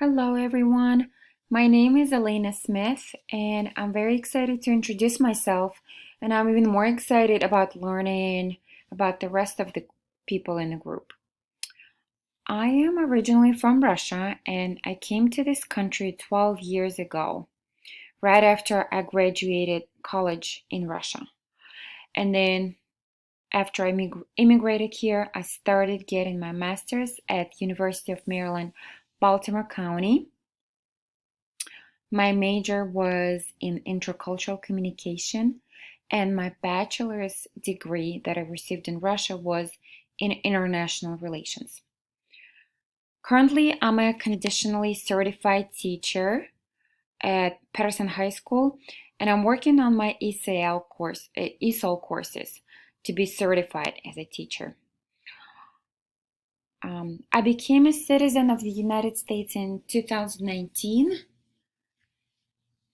Hello, everyone. My name is Elena Smith, and I'm very excited to introduce myself. And I'm even more excited about learning about the rest of the people in the group. I am originally from Russia, and I came to this country 12 years ago, right after I graduated college in Russia. And then after I immigrated here, I started getting my master's at University of Maryland, Baltimore County. My major was in intercultural communication, and my bachelor's degree that I received in Russia was in international relations. Currently, I'm a conditionally certified teacher at Patterson High School, and I'm working on my ESOL courses to be certified as a teacher. I became a citizen of the United States in 2019.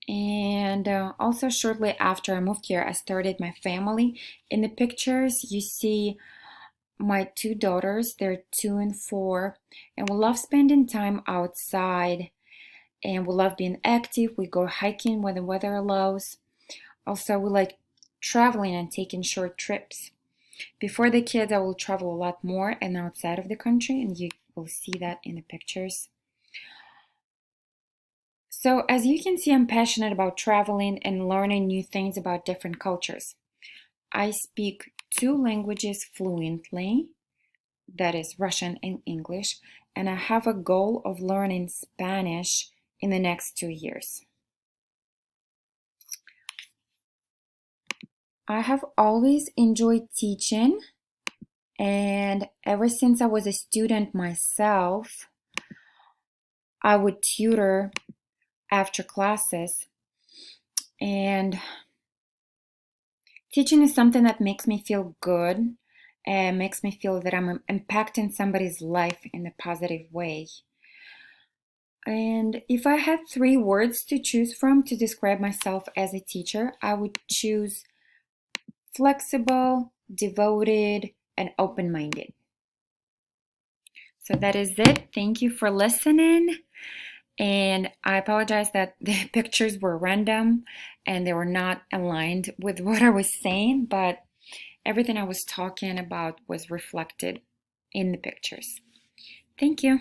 And also shortly after I moved here, I started my family. In the pictures, you see my two daughters. They're 2 and 4, and we love spending time outside, and we love being active. We go hiking when the weather allows. Also, we like traveling and taking short trips. Before the kids, I will travel a lot more and outside of the country, and you will see that in the pictures. So, as you can see, I'm passionate about traveling and learning new things about different cultures. I speak two languages fluently, that is Russian and English, and I have a goal of learning Spanish in the next 2 years. I have always enjoyed teaching, and ever since I was a student myself, I would tutor after classes, and teaching is something that makes me feel good and makes me feel that I'm impacting somebody's life in a positive way. And if I had 3 words to choose from to describe myself as a teacher, I would choose flexible, devoted, and open-minded. So that is it. Thank you for listening. And I apologize that the pictures were random and they were not aligned with what I was saying, but everything I was talking about was reflected in the pictures. Thank you.